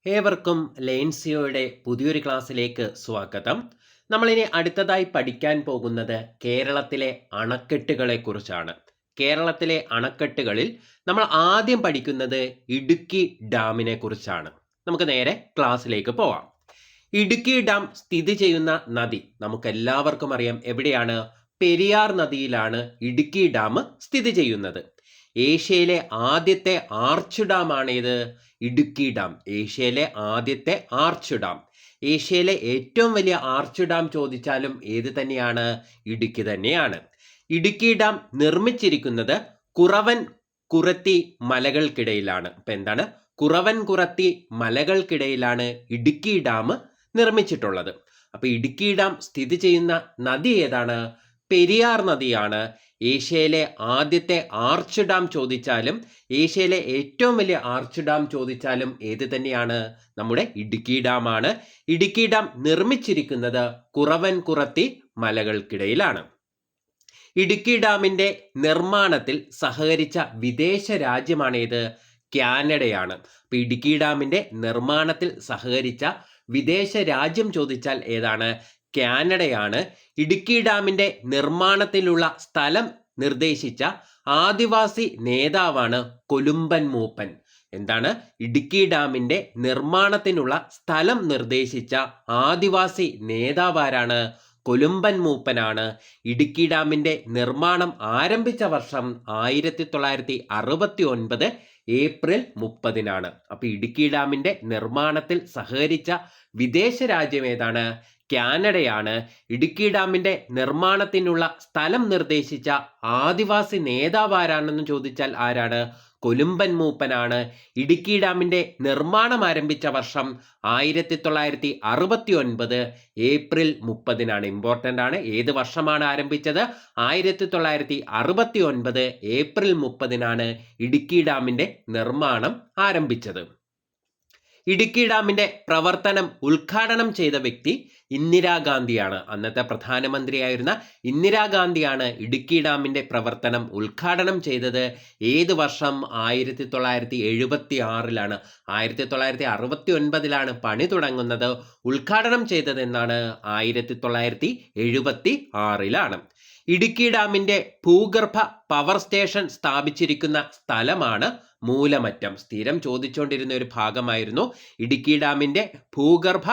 ഏവർക്കും ലെയിൻസിയോയുടെ പുതിയൊരു ക്ലാസ്സിലേക്ക് സ്വാഗതം. നമ്മളിനി അടുത്തതായി പഠിക്കാൻ പോകുന്നത് കേരളത്തിലെ അണക്കെട്ടുകളെക്കുറിച്ചാണ്. കേരളത്തിലെ അണക്കെട്ടുകളിൽ നമ്മൾ ആദ്യം പഠിക്കുന്നത് ഇടുക്കി ഡാമിനെ കുറിച്ചാണ്. നമുക്ക് നേരെ ക്ലാസ്സിലേക്ക് പോവാം. ഇടുക്കി ഡാം സ്ഥിതി ചെയ്യുന്ന നദി നമുക്കെല്ലാവർക്കും അറിയാം. എവിടെയാണ്? പെരിയാർ നദിയിലാണ് ഇടുക്കി ഡാം സ്ഥിതി ചെയ്യുന്നത്. ഏഷ്യയിലെ ആദ്യത്തെ ആർച്ച് ഡാം ആണ് ഇത്, ഇടുക്കി ഡാം. ഏഷ്യയിലെ ആദ്യത്തെ ആർച്ച് ഡാം. ഏഷ്യയിലെ ഏറ്റവും വലിയ ആർച്ച് ഡാം ചോദിച്ചാലും ഏത് തന്നെയാണ്? ഇടുക്കി തന്നെയാണ്. ഇടുക്കി ഡാം നിർമ്മിച്ചിരിക്കുന്നത് കുറവൻ കുറത്തി മലകൾക്കിടയിലാണ്. അപ്പൊ എന്താണ്? കുറവൻ കുറത്തി മലകൾക്കിടയിലാണ് ഇടുക്കി ഡാം നിർമ്മിച്ചിട്ടുള്ളത്. അപ്പൊ ഇടുക്കി ഡാം സ്ഥിതി ചെയ്യുന്ന നദി ഏതാണ്? പെരിയാർ നദിയാണ്. ഏഷ്യയിലെ ആദ്യത്തെ ആർച്ച് ഡാം ചോദിച്ചാലും ഏഷ്യയിലെ ഏറ്റവും വലിയ ആർച്ച് ഡാം ചോദിച്ചാലും ഏത് തന്നെയാണ്? നമ്മുടെ ഇടുക്കി ഡാം ആണ്. ഇടുക്കി ഡാം നിർമ്മിച്ചിരിക്കുന്നത് കുറവൻ കുറത്തി മലകൾക്കിടയിലാണ്. ഇടുക്കി ഡാമിന്റെ നിർമ്മാണത്തിൽ സഹകരിച്ച വിദേശ രാജ്യമാണേത്? കാനഡയാണ്. അപ്പൊ ഇടുക്കി ഡാമിന്റെ നിർമ്മാണത്തിൽ സഹകരിച്ച വിദേശ രാജ്യം ചോദിച്ചാൽ ഏതാണ്? കാനഡയാണ്. ഇടുക്കി ഡാമിന്റെ നിർമ്മാണത്തിലുള്ള സ്ഥലം നിർദ്ദേശിച്ച ആദിവാസി നേതാവാണ് കൊലുമ്പൻ മൂപ്പൻ. എന്താണ്? ഇടുക്കി ഡാമിന്റെ നിർമ്മാണത്തിനുള്ള സ്ഥലം നിർദ്ദേശിച്ച ആദിവാസി നേതാവാരാണ്? കൊലുമ്പൻ മൂപ്പനാണ്. ഇടുക്കി ഡാമിന്റെ നിർമ്മാണം ആരംഭിച്ച വർഷം 1969 ഏപ്രിൽ 30-നാണ്. അപ്പൊ ഇടുക്കി ഡാമിന്റെ നിർമ്മാണത്തിൽ സഹകരിച്ച വിദേശ രാജ്യം ഏതാണ്? കാനഡയാണ്. ഇടുക്കി ഡാമിന്റെ നിർമ്മാണത്തിനുള്ള സ്ഥലം നിർദ്ദേശിച്ച ആദിവാസി നേതാവ് ആരാണെന്ന് ചോദിച്ചാൽ ആരാണ്? കൊലുമ്പൻ മൂപ്പനാണ്. ഇടുക്കി ഡാമിന്റെ നിർമ്മാണം ആരംഭിച്ച വർഷം 1969 ഏപ്രിൽ 30-നാണ്. ഇമ്പോർട്ടൻ്റ് ആണ്. ഏത് വർഷമാണ് ആരംഭിച്ചത്? 1969 ഏപ്രിൽ 30-നാണ് ഇടുക്കി ഡാമിന്റെ നിർമ്മാണം ആരംഭിച്ചത്. ഇടുക്കി ഡാമിന്റെ പ്രവർത്തനം ഉദ്ഘാടനം ചെയ്ത വ്യക്തി ഇന്ദിരാഗാന്ധിയാണ്. അന്നത്തെ പ്രധാനമന്ത്രിയായിരുന്ന ഇന്ദിരാഗാന്ധിയാണ് ഇടുക്കി ഡാമിന്റെ പ്രവർത്തനം ഉദ്ഘാടനം ചെയ്തത്. ഏത് വർഷം? 1976-ലാണ്. 1969-ലാണ് പണി തുടങ്ങുന്നത്. ഉദ്ഘാടനം ചെയ്തത് എന്നാണ്? 1976-ലാണ്. ഇടുക്കി ഡാമിന്റെ ഭൂഗർഭ പവർ സ്റ്റേഷൻ സ്ഥാപിച്ചിരിക്കുന്ന സ്ഥലമാണ് മൂലമറ്റം. സ്ഥിരം ചോദിച്ചുകൊണ്ടിരുന്ന ഒരു ഭാഗമായിരുന്നു. ഇടുക്കി ഡാമിന്റെ ഭൂഗർഭ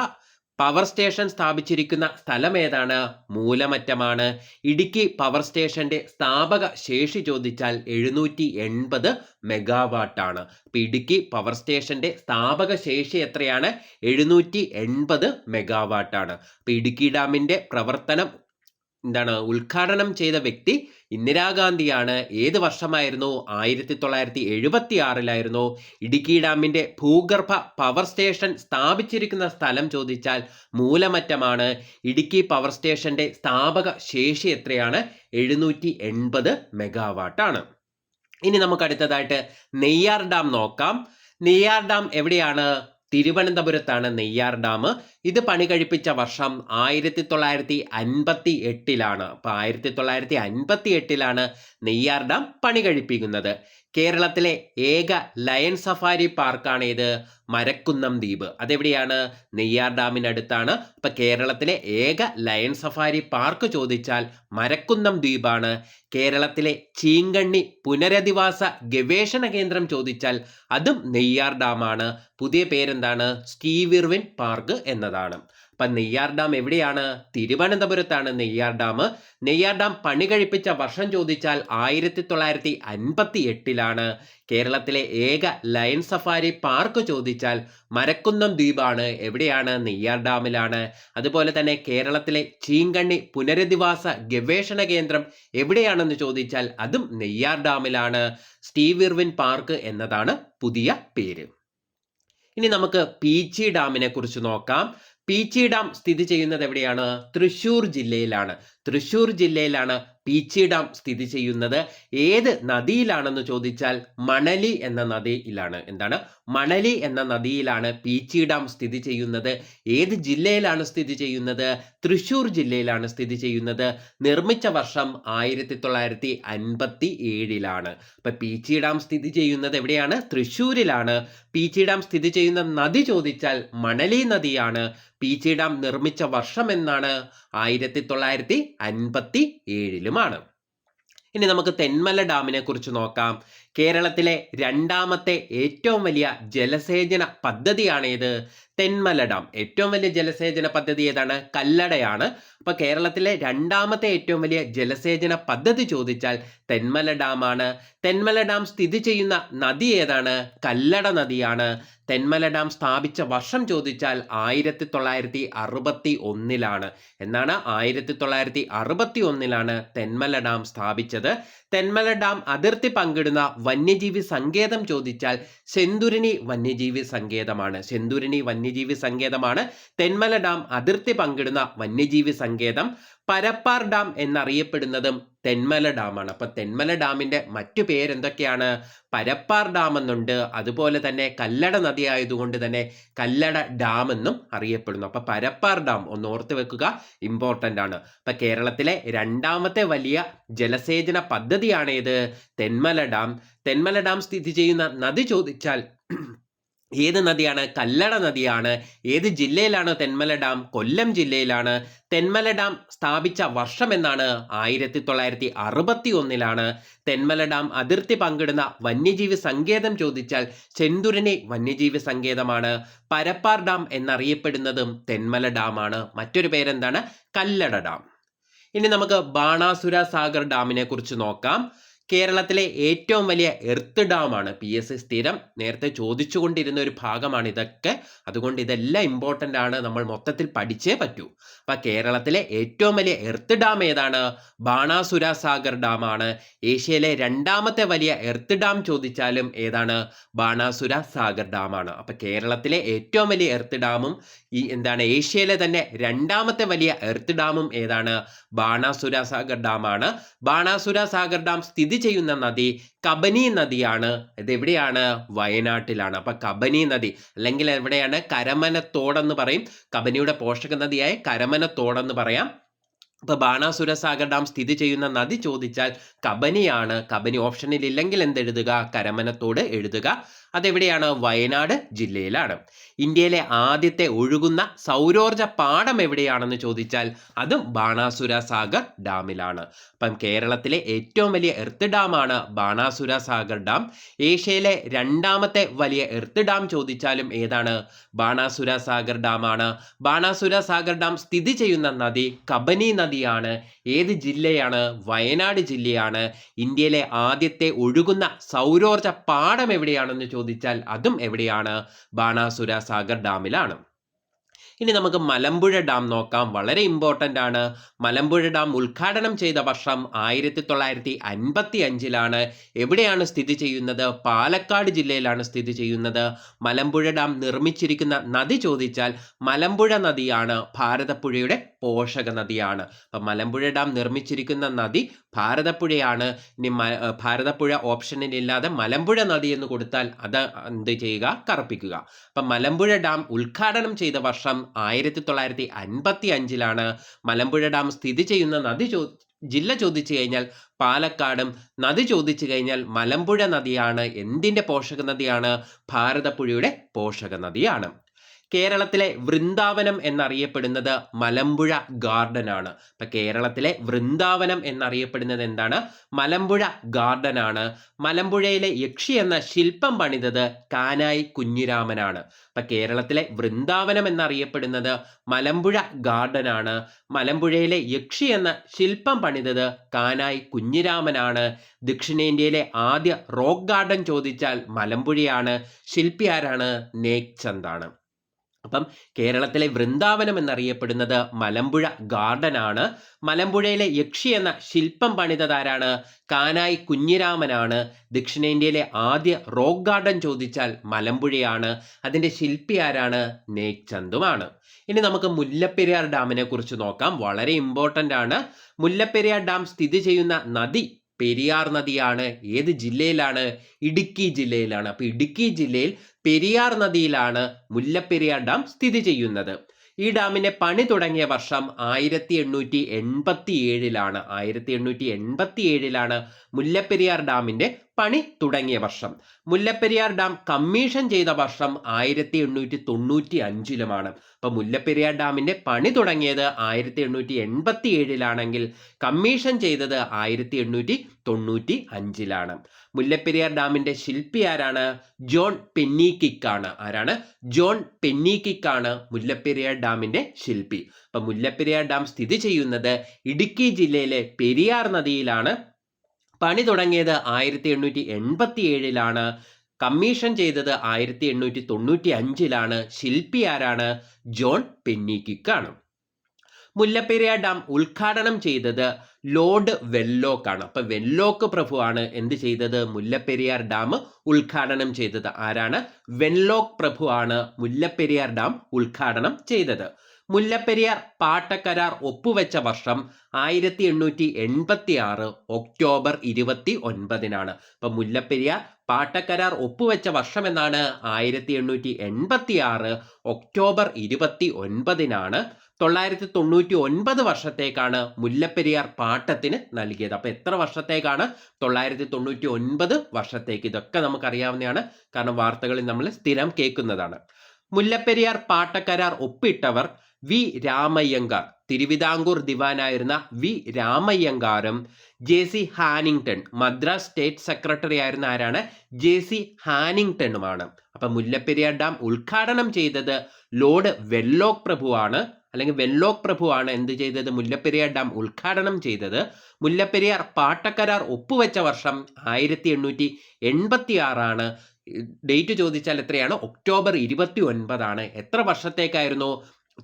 പവർ സ്റ്റേഷൻ സ്ഥാപിച്ചിരിക്കുന്ന സ്ഥലം ഏതാണ്? മൂലമറ്റമാണ്. ഇടുക്കി പവർ സ്റ്റേഷന്റെ സ്ഥാപക ശേഷി ചോദിച്ചാൽ 780 മെഗാവാട്ടാണ്. അപ്പൊ ഇടുക്കി പവർ സ്റ്റേഷന്റെ സ്ഥാപക ശേഷി എത്രയാണ്? 780 മെഗാവാട്ടാണ്. അപ്പൊ ഇടുക്കി ഡാമിന്റെ പ്രവർത്തനം ഉദ്ഘാടനം ചെയ്ത വ്യക്തി ഇന്ദിരാഗാന്ധിയാണ്. ഏത് വർഷമായിരുന്നു? 1976-ലായിരുന്നു. ഇടുക്കി ഡാമിന്റെ ഭൂഗർഭ പവർ സ്റ്റേഷൻ സ്ഥാപിച്ചിരിക്കുന്ന സ്ഥലം ചോദിച്ചാൽ മൂലമറ്റമാണ്. ഇടുക്കി പവർ സ്റ്റേഷന്റെ സ്ഥാപക ശേഷി എത്രയാണ്? 780 മെഗാവാട്ടാണ്. ഇനി നമുക്ക് അടുത്തതായിട്ട് നെയ്യാർ ഡാം നോക്കാം. നെയ്യാർ ഡാം എവിടെയാണ്? തിരുവനന്തപുരത്താണ് നെയ്യാർ ഡാം. ഇത് പണി കഴിപ്പിച്ച വർഷം 1958-ലാണ്. അപ്പൊ 1958-ലാണ് നെയ്യാർ ഡാം പണി കഴിപ്പിക്കുന്നത്. കേരളത്തിലെ ഏക ലയൺ സഫാരി പാർക്കാണ് ഇത്? മരക്കുന്നം ദ്വീപ്. അതെവിടെയാണ്? നെയ്യാർ ഡാമിനടുത്താണ്. അപ്പൊ കേരളത്തിലെ ഏക ലയൺ സഫാരി പാർക്ക് ചോദിച്ചാൽ മരക്കുന്നം ദ്വീപാണ്. കേരളത്തിലെ ചീങ്കണ്ണി പുനരധിവാസ ഗവേഷണ കേന്ദ്രം ചോദിച്ചാൽ അതും നെയ്യാർ ഡാമാണ്. പുതിയ പേരെന്താണ്? സ്റ്റീവ് ഇർവിൻ പാർക്ക് എന്നതാണ്. അപ്പൊ നെയ്യാർ ഡാം എവിടെയാണ്? തിരുവനന്തപുരത്താണ് നെയ്യാർ ഡാം. നെയ്യാർ ഡാം പണി കഴിപ്പിച്ച വർഷം ചോദിച്ചാൽ 1958-ലാണ്. കേരളത്തിലെ ഏക ലയൺ സഫാരി പാർക്ക് ചോദിച്ചാൽ മരക്കുന്നം ദ്വീപാണ്. എവിടെയാണ്? നെയ്യാർ ഡാമിലാണ്. അതുപോലെ തന്നെ കേരളത്തിലെ ചീങ്കണ്ണി പുനരധിവാസ ഗവേഷണ കേന്ദ്രം എവിടെയാണെന്ന് ചോദിച്ചാൽ അതും നെയ്യാർ ഡാമിലാണ്. സ്റ്റീവ് ഇർവിൻ പാർക്ക് എന്നതാണ് പുതിയ പേര്. ഇനി നമുക്ക് പീച്ചി ഡാമിനെ കുറിച്ച് നോക്കാം. പീച്ചി ഡാം സ്ഥിതി ചെയ്യുന്നത് എവിടെയാണ്? തൃശ്ശൂർ ജില്ലയിലാണ്. തൃശ്ശൂർ ജില്ലയിലാണ് പീച്ചി ഡാം സ്ഥിതി ചെയ്യുന്നത്. ഏത് നദിയിലാണെന്ന് ചോദിച്ചാൽ മണലി എന്ന നദിയിലാണ്. എന്താണ്? മണലി എന്ന നദിയിലാണ് പീച്ചി ഡാം സ്ഥിതി ചെയ്യുന്നത്. ഏത് ജില്ലയിലാണ് സ്ഥിതി ചെയ്യുന്നത്? തൃശ്ശൂർ ജില്ലയിലാണ് സ്ഥിതി ചെയ്യുന്നത്. നിർമ്മിച്ച വർഷം 1957-ലാണ്. അപ്പൊ പീച്ചി ഡാം സ്ഥിതി ചെയ്യുന്നത് എവിടെയാണ്? തൃശ്ശൂരിലാണ്. പീച്ചി ഡാം സ്ഥിതി ചെയ്യുന്ന നദി ചോദിച്ചാൽ മണലി നദിയാണ്. പീച്ചി ഡാം നിർമ്മിച്ച വർഷം എന്നാണ്? 1957 ഇനി നമുക്ക് തെന്മല ഡാമിനെ കുറിച്ച് നോക്കാം. കേരളത്തിലെ രണ്ടാമത്തെ ഏറ്റവും വലിയ ജലസേചന പദ്ധതിയാണ് ഇത്? തെന്മല ഡാം. ഏറ്റവും വലിയ ജലസേചന പദ്ധതി ഏതാണ്? കല്ലടയാണ്. അപ്പൊ കേരളത്തിലെ രണ്ടാമത്തെ ഏറ്റവും വലിയ ജലസേചന പദ്ധതി ചോദിച്ചാൽ തെന്മല ഡാമാണ്. തെന്മല ഡാം സ്ഥിതി ചെയ്യുന്ന നദി ഏതാണ്? കല്ലട നദിയാണ്. തെന്മല ഡാം സ്ഥാപിച്ച വർഷം ചോദിച്ചാൽ 1961 എന്നാണ്? 1961 തെന്മല ഡാം സ്ഥാപിച്ചത്. തെന്മല ഡാം അതിർത്തി പങ്കിടുന്ന വന്യജീവി സങ്കേതം ചോദിച്ചാൽ ശെന്തുരിണി വന്യജീവി സങ്കേതമാണ്. ശെന്തുരിണി വന്യജീവി സങ്കേതമാണ് തെന്മല ഡാം അതിർത്തി പങ്കിടുന്ന വന്യജീവി സങ്കേതം. പരപ്പാർ ഡാം എന്നറിയപ്പെടുന്നതും തെന്മല ഡാമാണ്. അപ്പൊ തെന്മല ഡാമിന്റെ മറ്റു പേരെന്തൊക്കെയാണ്? പരപ്പാർ ഡാം എന്നുണ്ട്. അതുപോലെ തന്നെ കല്ലട നദി ആയതുകൊണ്ട് തന്നെ കല്ലട ഡാം എന്നും അറിയപ്പെടുന്നു. അപ്പൊ പരപ്പാർ ഡാം ഒന്ന് ഓർത്ത് വെക്കുക, ഇമ്പോർട്ടന്റ് ആണ്. അപ്പൊ കേരളത്തിലെ രണ്ടാമത്തെ വലിയ ജലസേചന പദ്ധതിയാണ് ഇത്? തെന്മല ഡാം. തെന്മല ഡാം സ്ഥിതി ചെയ്യുന്ന നദി ചോദിച്ചാൽ ഏത് നദിയാണ്? കല്ലട നദിയാണ്. ഏത് ജില്ലയിലാണ് തെന്മല ഡാം? കൊല്ലം ജില്ലയിലാണ്. തെന്മല ഡാം സ്ഥാപിച്ച വർഷം എന്നാണ്? 1961 തെന്മല ഡാം അതിർത്തി പങ്കിടുന്ന വന്യജീവി സങ്കേതം ചോദിച്ചാൽ ചെന്തുരിണി വന്യജീവി സങ്കേതമാണ്. പരപ്പാർ ഡാം എന്നറിയപ്പെടുന്നതും തെന്മല ഡാമാണ്. മറ്റൊരു പേരെന്താണ്? കല്ലട ഡാം. ഇനി നമുക്ക് ബാണാസുര സാഗർ ഡാമിനെ കുറിച്ച് നോക്കാം. കേരളത്തിലെ ഏറ്റവും വലിയ എർത്ത് ഡാമാണ്. PSC സ്ഥിരം നേരത്തെ ചോദിച്ചുകൊണ്ടിരുന്ന ഒരു ഭാഗമാണ് ഇതൊക്കെ. അതുകൊണ്ട് ഇതെല്ലാം ഇമ്പോർട്ടൻ്റ് ആണ്, നമ്മൾ മൊത്തത്തിൽ പഠിച്ചേ പറ്റൂ. അപ്പം കേരളത്തിലെ ഏറ്റവും വലിയ എർത്ത് ഡാം ഏതാണ്? ബാണാസുര സാഗർ ഡാമാണ്. ഏഷ്യയിലെ രണ്ടാമത്തെ വലിയ എർത്ത് ഡാം ചോദിച്ചാലും ഏതാണ്? ബാണാസുര സാഗർ ഡാമാണ്. അപ്പം കേരളത്തിലെ ഏറ്റവും വലിയ എർത്ത് ഡാമും ഏഷ്യയിലെ തന്നെ രണ്ടാമത്തെ വലിയ എർത്ത് ഡാമും ഏതാണ്? ബാണാസുര സാഗർ ഡാമാണ്. ബാണാസുര സാഗർ ഡാം സ്ഥിതി ചെയ്യുന്ന നദി കബനി നദിയാണ്. ഇത് എവിടെയാണ്? വയനാട്ടിലാണ്. അപ്പൊ കബനി നദി അല്ലെങ്കിൽ എവിടെയാണ്? കരമനത്തോടെന്ന് പറയും. കബനിയുടെ പോഷക നദിയായ കരമനത്തോടെന്ന് പറയാം. അപ്പൊ ബാണാസുര സാഗർ ഡാം സ്ഥിതി ചെയ്യുന്ന നദി ചോദിച്ചാൽ കബനിയാണ്. കബനി ഓപ്ഷനിൽ ഇല്ലെങ്കിൽ എന്തെഴുതുക? കരമനത്തോട് എഴുതുക. അതെവിടെയാണ്? വയനാട് ജില്ലയിലാണ്. ഇന്ത്യയിലെ ആദ്യത്തെ ഒഴുകുന്ന സൗരോർജ പാടം എവിടെയാണെന്ന് ചോദിച്ചാൽ അതും ബാണാസുര സാഗർ ഡാമിലാണ്. അപ്പം കേരളത്തിലെ ഏറ്റവും വലിയ എർത്ത് ഡാമാണ് ബാണാസുര സാഗർ ഡാം. ഏഷ്യയിലെ രണ്ടാമത്തെ വലിയ എർത്ത് ഡാം ചോദിച്ചാലും ഏതാണ്? ബാണാസുര സാഗർ ഡാമാണ്. ബാണാസുര സാഗർ ഡാം സ്ഥിതി ചെയ്യുന്ന നദി കബനി നദിയാണ്. ഏത് ജില്ലയാണ്? വയനാട് ജില്ലയാണ്. ഇന്ത്യയിലെ ആദ്യത്തെ ഒഴുകുന്ന സൗരോർജ പാടം എവിടെയാണെന്ന് ചോദിച്ചാൽ അതും എവിടെയാണ്? ബാണാസുര സാഗർ ഡാമിലാണ്. ഇനി നമുക്ക് മലമ്പുഴ ഡാം നോക്കാം. വളരെ ഇമ്പോർട്ടൻ്റ് ആണ്. മലമ്പുഴ ഡാം ഉദ്ഘാടനം ചെയ്ത വർഷം 1955 എവിടെയാണ് സ്ഥിതി ചെയ്യുന്നത്? പാലക്കാട് ജില്ലയിലാണ് സ്ഥിതി ചെയ്യുന്നത്. മലമ്പുഴ ഡാം നിർമ്മിച്ചിരിക്കുന്ന നദി ചോദിച്ചാൽ മലമ്പുഴ നദിയാണ്. ഭാരതപ്പുഴയുടെ പോഷക നദിയാണ്. അപ്പം മലമ്പുഴ ഡാം നിർമ്മിച്ചിരിക്കുന്ന നദി ഭാരതപ്പുഴയാണ്. ഇനി ഭാരതപ്പുഴ ഓപ്ഷനിൽ ഇല്ലാതെ മലമ്പുഴ നദി എന്ന് കൊടുത്താൽ അത് എന്ത് ചെയ്യുക? കറുപ്പിക്കുക. അപ്പം മലമ്പുഴ ഡാം ഉദ്ഘാടനം ചെയ്ത വർഷം 1955 മലമ്പുഴ ഡാം സ്ഥിതി ചെയ്യുന്ന ജില്ല ചോദിച്ചു കഴിഞ്ഞാൽ പാലക്കാടും, നദി ചോദിച്ചു കഴിഞ്ഞാൽ മലമ്പുഴ നദിയാണ്. എന്തിൻ്റെ പോഷക നദിയാണ്? ഭാരതപ്പുഴയുടെ പോഷക നദിയാണ്. കേരളത്തിലെ വൃന്ദാവനം എന്നറിയപ്പെടുന്നത് മലമ്പുഴ ഗാർഡൻ ആണ്. അപ്പൊ കേരളത്തിലെ വൃന്ദാവനം എന്നറിയപ്പെടുന്നത് എന്താണ്? മലമ്പുഴ ഗാർഡൻ ആണ്. മലമ്പുഴയിലെ യക്ഷി എന്ന ശില്പം പണിതത് കാനായി കുഞ്ഞിരാമനാണ്. അപ്പൊ കേരളത്തിലെ വൃന്ദാവനം എന്നറിയപ്പെടുന്നത് മലമ്പുഴ ഗാർഡൻ ആണ്. മലമ്പുഴയിലെ യക്ഷി എന്ന ശില്പം പണിതത് കാനായി കുഞ്ഞിരാമനാണ്. ദക്ഷിണേന്ത്യയിലെ ആദ്യ റോക്ക് ഗാർഡൻ ചോദിച്ചാൽ മലമ്പുഴയാണ്. ശില്പി ആരാണ്? നേക് ചന്ദ് ആണ്. അപ്പം കേരളത്തിലെ വൃന്ദാവനം എന്നറിയപ്പെടുന്നത് മലമ്പുഴ ഗാർഡൻ ആണ്. മലമ്പുഴയിലെ യക്ഷി എന്ന ശില്പം പണിതതാരാണ്? കാനായി കുഞ്ഞിരാമനാണ്. ദക്ഷിണേന്ത്യയിലെ ആദ്യ റോക്ക് ഗാർഡൻ ചോദിച്ചാൽ മലമ്പുഴയാണ്. അതിൻ്റെ ശില്പി ആരാണ്? നേക് ചന്ദുമാണ്. ഇനി നമുക്ക് മുല്ലപ്പെരിയാർ ഡാമിനെ കുറിച്ച് നോക്കാം. വളരെ ഇമ്പോർട്ടൻ്റ് ആണ്. മുല്ലപ്പെരിയാർ ഡാം സ്ഥിതി ചെയ്യുന്ന നദി പെരിയാർ നദിയാണ്. ഏത് ജില്ലയിലാണ്? ഇടുക്കി ജില്ലയിലാണ്. അപ്പൊ ഇടുക്കി ജില്ലയിൽ പെരിയാർ നദിയിലാണ് മുല്ലപ്പെരിയാർ ഡാം സ്ഥിതി ചെയ്യുന്നത്. ഈ ഡാമിനെ പണി തുടങ്ങിയ വർഷം 1887 1887 മുല്ലപ്പെരിയാർ ഡാമിന്റെ പണി തുടങ്ങിയ വർഷം. മുല്ലപ്പെരിയാർ ഡാം കമ്മീഷൻ ചെയ്ത വർഷം 1895-ലുമാണ്. അപ്പൊ മുല്ലപ്പെരിയാർ ഡാമിന്റെ പണി തുടങ്ങിയത് 1887-ലാണെങ്കിൽ കമ്മീഷൻ ചെയ്തത് 1895-ലാണ്. മുല്ലപ്പെരിയാർ ഡാമിന്റെ ശില്പി ആരാണ്? ജോൺ പെന്നിക്വിക്കാണ്. ആരാണ്? ജോൺ പെന്നിക്വിക്കാണ് മുല്ലപ്പെരിയാർ ഡാമിന്റെ ശില്പി. അപ്പൊ മുല്ലപ്പെരിയാർ ഡാം സ്ഥിതി ചെയ്യുന്നത് ഇടുക്കി ജില്ലയിലെ പെരിയാർ നദിയിലാണ്. പണി തുടങ്ങിയത് 1887-ലാണ്. കമ്മീഷൻ ചെയ്തത് 1895-ലാണ്. ശില്പി ആരാണ്? ജോൺ പെന്നിക്വിക്കാണ്. മുല്ലപ്പെരിയാർ ഡാം ഉദ്ഘാടനം ചെയ്തത് ലോർഡ് വെല്ലോക്ക് ആണ്. അപ്പൊ വെല്ലോക്ക് പ്രഭുവാണ് എന്ത് ചെയ്തത്? മുല്ലപ്പെരിയാർ ഡാം ഉദ്ഘാടനം ചെയ്തത്. ആരാണ്? വെല്ലോക്ക് പ്രഭുവാണ് മുല്ലപ്പെരിയാർ ഡാം ഉദ്ഘാടനം ചെയ്തത്. മുല്ലപ്പെരിയാർ പാട്ടക്കരാർ ഒപ്പുവെച്ച വർഷം 1886 ഒക്ടോബർ 29-നാണ്. അപ്പൊ മുല്ലപ്പെരിയാർ പാട്ടക്കരാർ ഒപ്പുവെച്ച വർഷം എന്നാണ്? 1886 ഒക്ടോബർ 29-നാണ്. 999 വർഷത്തേക്കാണ് മുല്ലപ്പെരിയാർ പാട്ടത്തിന് നൽകിയത്. അപ്പൊ എത്ര വർഷത്തേക്കാണ്? 999 വർഷത്തേക്ക്. ഇതൊക്കെ നമുക്കറിയാവുന്നതാണ്, കാരണം വാർത്തകളിൽ നമ്മൾ സ്ഥിരം കേൾക്കുന്നതാണ്. മുല്ലപ്പെരിയാർ പാട്ടക്കരാർ ഒപ്പിട്ടവർ വി രാമയ്യങ്കാർ. തിരുവിതാംകൂർ ദിവാനായിരുന്ന വി രാമയ്യങ്കാറും J C. Hannington, Madras state secretary ആയിരുന്ന ആരാണ്? ജെ.സി. ഹാനിങ്ടണുമാണ്. അപ്പൊ മുല്ലപ്പെരിയാർ ഡാം ഉദ്ഘാടനം ചെയ്തത് ലോർഡ് വെല്ലോക്ക് പ്രഭുവാണ്, അല്ലെങ്കിൽ വെല്ലോക്ക് പ്രഭുവാണ് എന്ത് ചെയ്തത്? മുല്ലപ്പെരിയാർ ഡാം ഉദ്ഘാടനം ചെയ്തത്. മുല്ലപ്പെരിയാർ പാട്ടക്കരാർ ഒപ്പുവെച്ച വർഷം 1886 ഡേറ്റ് ചോദിച്ചാൽ എത്രയാണ്? ഒക്ടോബർ 29 എത്ര വർഷത്തേക്കായിരുന്നു?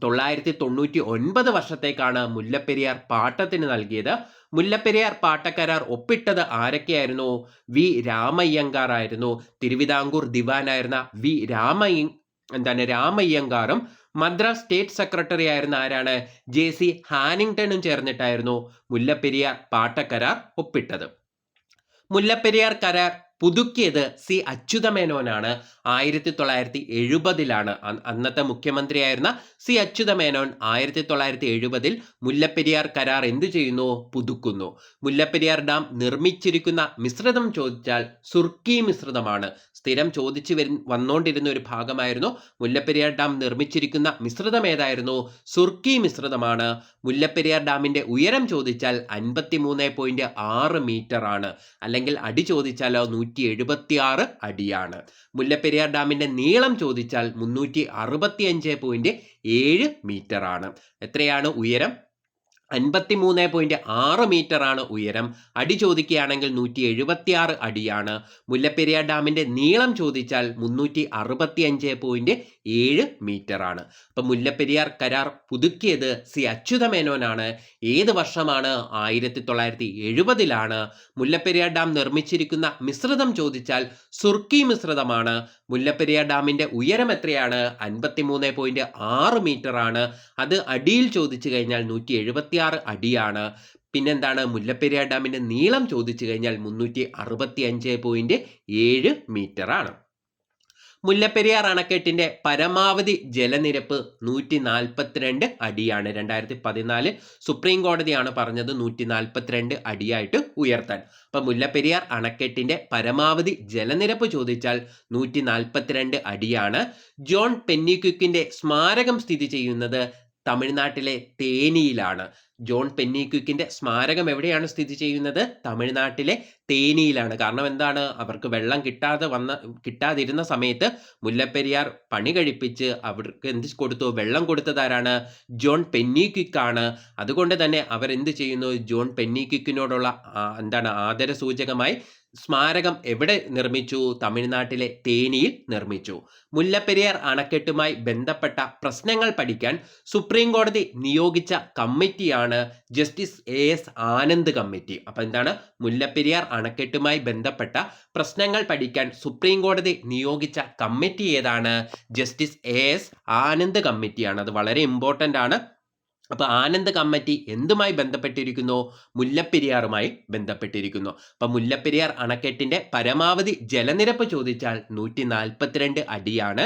999 വർഷത്തേക്കാണ് മുല്ലപ്പെരിയാർ പാട്ടത്തിന് നൽകിയത്. മുല്ലപ്പെരിയാർ പാട്ടക്കരാർ ഒപ്പിട്ടത് ആരൊക്കെയായിരുന്നു? വി രാമയ്യങ്കാർ ആയിരുന്നു. തിരുവിതാംകൂർ ദിവാനായിരുന്ന വി രാമയ്യങ്കാറും മദ്രാസ് സ്റ്റേറ്റ് സെക്രട്ടറി ആയിരുന്ന ആരാണ്? ജെ.സി. ഹാനിങ്ടണും ചേർന്നിട്ടായിരുന്നു മുല്ലപ്പെരിയാർ പാട്ടക്കരാർ ഒപ്പിട്ടത്. മുല്ലപ്പെരിയാർ കരാർ പുതുക്കിയത് സി അച്യുതമേനോനാണ്. 1970-ലാണ്. അന്നത്തെ മുഖ്യമന്ത്രിയായിരുന്ന സി അച്യുതമേനോൻ 1970 മുല്ലപ്പെരിയാർ കരാർ എന്തു ചെയ്യുന്നു? പുതുക്കുന്നു. മുല്ലപ്പെരിയാർ ഡാം നിർമ്മിച്ചിരിക്കുന്ന മിശ്രിതം ചോദിച്ചാൽ സുർക്കി മിശ്രിതമാണ്. സ്ഥിരം ചോദിച്ചു വന്നുകൊണ്ടിരുന്ന ഒരു ഭാഗമായിരുന്നു. മുല്ലപ്പെരിയാർ ഡാം നിർമ്മിച്ചിരിക്കുന്ന മിശ്രിതം ഏതായിരുന്നു? സുർക്കി മിശ്രിതമാണ്. മുല്ലപ്പെരിയാർ ഡാമിന്റെ ഉയരം ചോദിച്ചാൽ 53.6 മീറ്റർ ആണ്. അല്ലെങ്കിൽ അടി ചോദിച്ചാലോ 176 അടിയാണ്. മുല്ലപ്പെരിയാർ ഡാമിന്റെ നീളം ചോദിച്ചാൽ 365.7 മീറ്റർ ആണ്. എത്രയാണ് ഉയരം? 53.6 മീറ്റർ ആണ് ഉയരം. അടി ചോദിക്കുകയാണെങ്കിൽ 176 അടിയാണ്. മുല്ലപ്പെരിയാർ ഡാമിന്റെ നീളം ചോദിച്ചാൽ 365.7 മീറ്റർ ആണ്. അപ്പൊ മുല്ലപ്പെരിയാർ കരാർ പുതുക്കിയത് സി അച്യുതമേനോനാണ്. ഏത് വർഷമാണ്? 1970-ലാണ്. മുല്ലപ്പെരിയാർ ഡാം നിർമ്മിച്ചിരിക്കുന്ന മിശ്രിതം ചോദിച്ചാൽ സുർക്കി മിശ്രിതമാണ്. മുല്ലപ്പെരിയാർ ഡാമിന്റെ ഉയരം എത്രയാണ്? 53.6 മീറ്റർ ആണ്. അത് അടിയിൽ ചോദിച്ചു കഴിഞ്ഞാൽ 176 അടിയാണ്. പിന്നെന്താണ്? മുല്ലപ്പെരിയാർ ഡാമിന്റെ നീളം ചോദിച്ചു കഴിഞ്ഞാൽ 365.7 മീറ്റർ ആണ്. മുല്ലപ്പെരിയാർ അണക്കെട്ടിന്റെ പരമാവധി ജലനിരപ്പ് 142 അടിയാണ്. 2014 സുപ്രീം കോടതിയാണ് പറഞ്ഞത് 142 അടിയായിട്ട് ഉയർത്താൻ. അപ്പൊ മുല്ലപ്പെരിയാർ അണക്കെട്ടിന്റെ പരമാവധി ജലനിരപ്പ് ചോദിച്ചാൽ 142 അടിയാണ്. ജോൺ പെന്നിക്വിക്കിന്റെ സ്മാരകം സ്ഥിതി ചെയ്യുന്നത് തമിഴ്നാട്ടിലെ തേനിയിലാണ്. ജോൺ പെന്നിക്വിക്കിന്റെ സ്മാരകം എവിടെയാണ് സ്ഥിതി ചെയ്യുന്നത്? തമിഴ്നാട്ടിലെ തേനിയിലാണ്. കാരണം എന്താണ്? അവർക്ക് വെള്ളം കിട്ടാതിരുന്ന സമയത്ത് മുല്ലപ്പെരിയാർ പണി കഴിപ്പിച്ച് അവർക്ക് എന്ത് കൊടുത്തു? വെള്ളം കൊടുത്തതാരാണ്? ജോൺ പെന്നിക്വിക്കാണ്. അതുകൊണ്ട് തന്നെ അവരെന്ത് ചെയ്യുന്നു? ജോൺ പെന്നിക്വിക്കിനോടുള്ള ആദരസൂചകമായി സ്മാരകം എവിടെ നിർമ്മിച്ചു? തമിഴ്നാട്ടിലെ തേനിയിൽ നിർമ്മിച്ചു. മുല്ലപ്പെരിയാർ അണക്കെട്ടുമായി ബന്ധപ്പെട്ട പ്രശ്നങ്ങൾ പഠിക്കാൻ സുപ്രീം കോടതി നിയോഗിച്ച കമ്മിറ്റിയാണ് ജസ്റ്റിസ് A.S. ആനന്ദ് കമ്മിറ്റി. അപ്പൊ എന്താണ്? മുല്ലപ്പെരിയാർ അണക്കെട്ടുമായി ബന്ധപ്പെട്ട പ്രശ്നങ്ങൾ പഠിക്കാൻ സുപ്രീം കോടതി നിയോഗിച്ച കമ്മിറ്റി ഏതാണ്? Justice A.S. ആനന്ദ് കമ്മിറ്റിയാണ്. അത് വളരെ ഇമ്പോർട്ടൻ്റ് ആണ്. അപ്പൊ ആനന്ദ് കമ്മിറ്റി എന്തുമായി ബന്ധപ്പെട്ടിരിക്കുന്നു? മുല്ലപ്പെരിയാറുമായി ബന്ധപ്പെട്ടിരിക്കുന്നു. അപ്പൊ മുല്ലപ്പെരിയാർ അണക്കെട്ടിന്റെ പരമാവധി ജലനിരപ്പ് ചോദിച്ചാൽ 142 അടിയാണ്.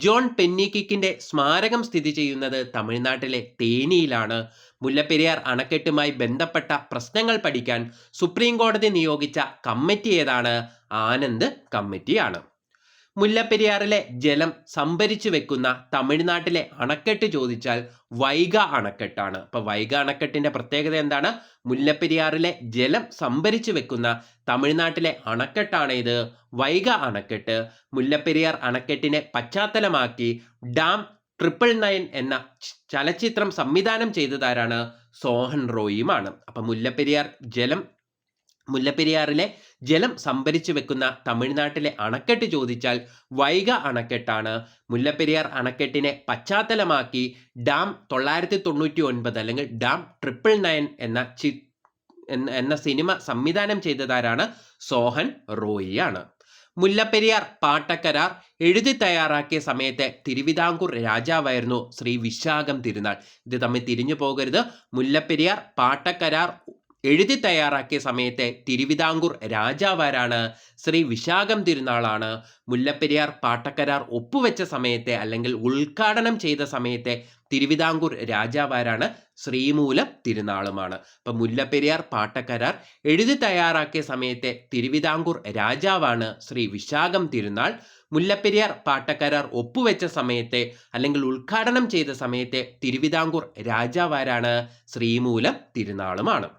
ജോൺ പെന്നിക്വിക്കിന്റെ സ്മാരകം സ്ഥിതി ചെയ്യുന്നത് തമിഴ്നാട്ടിലെ തേനിയിലാണ്. മുല്ലപ്പെരിയാർ അണക്കെട്ടുമായി ബന്ധപ്പെട്ട പ്രശ്നങ്ങൾ പഠിക്കാൻ സുപ്രീം കോടതി നിയോഗിച്ച കമ്മിറ്റി ഏതാണ്? ആനന്ദ് കമ്മിറ്റിയാണ്. മുല്ലപ്പെരിയാറിലെ ജലം സംഭരിച്ചു വെക്കുന്ന തമിഴ്നാട്ടിലെ അണക്കെട്ട് ചോദിച്ചാൽ വൈഗ അണക്കെട്ടാണ്. അപ്പൊ വൈഗ അണക്കെട്ടിന്റെ പ്രത്യേകത എന്താണ്? മുല്ലപ്പെരിയാറിലെ ജലം സംഭരിച്ചു വെക്കുന്ന തമിഴ്നാട്ടിലെ അണക്കെട്ടാണ് ഇത് വൈഗ അണക്കെട്ട്. മുല്ലപ്പെരിയാർ അണക്കെട്ടിനെ പശ്ചാത്തലമാക്കി ഡാം 999 എന്ന ചലച്ചിത്രം സംവിധാനം ചെയ്തതാരാണ്? സോഹൻ റോയിയുമാണ്. അപ്പൊ മുല്ലപ്പെരിയാറിലെ ജലം സംഭരിച്ചു വെക്കുന്ന തമിഴ്നാട്ടിലെ അണക്കെട്ട് ചോദിച്ചാൽ വൈഗ അണക്കെട്ടാണ്. മുല്ലപ്പെരിയാർ അണക്കെട്ടിനെ പശ്ചാത്തലമാക്കി ഡാം 999 അല്ലെങ്കിൽ ഡാം 999 എന്ന സിനിമ സംവിധാനം ചെയ്തതാരാണ്? സോഹൻ റോയിയാണ്. മുല്ലപ്പെരിയാർ പാട്ടക്കരാർ എഴുതി തയ്യാറാക്കിയ സമയത്ത് തിരുവിതാംകൂർ രാജാവായിരുന്നു ശ്രീ വിശാഖം തിരുനാൾ. ഇത് തമ്മിൽ തിരിഞ്ഞു പോകരുത്. മുല്ലപ്പെരിയാർ പാട്ടക്കരാർ എഴുതി തയ്യാറാക്കിയ സമയത്തെ തിരുവിതാംകൂർ രാജാവാരാണ്? ശ്രീ വിശാഖം തിരുനാളാണ്. മുല്ലപ്പെരിയാർ പാട്ടക്കരാർ ഒപ്പുവെച്ച സമയത്തെ അല്ലെങ്കിൽ ഉദ്ഘാടനം ചെയ്ത സമയത്തെ തിരുവിതാംകൂർ രാജാവാരാണ്? ശ്രീമൂലം തിരുനാളുമാണ്. അപ്പൊ മുല്ലപ്പെരിയാർ പാട്ടക്കരാർ എഴുതി തയ്യാറാക്കിയ സമയത്തെ തിരുവിതാംകൂർ രാജാവാണ് ശ്രീ വിശാഖം തിരുനാൾ. മുല്ലപ്പെരിയാർ പാട്ടക്കരാർ ഒപ്പുവെച്ച സമയത്തെ അല്ലെങ്കിൽ ഉദ്ഘാടനം ചെയ്ത സമയത്തെ തിരുവിതാംകൂർ രാജാവാരാണ്? ശ്രീമൂലം തിരുനാളുമാണ്.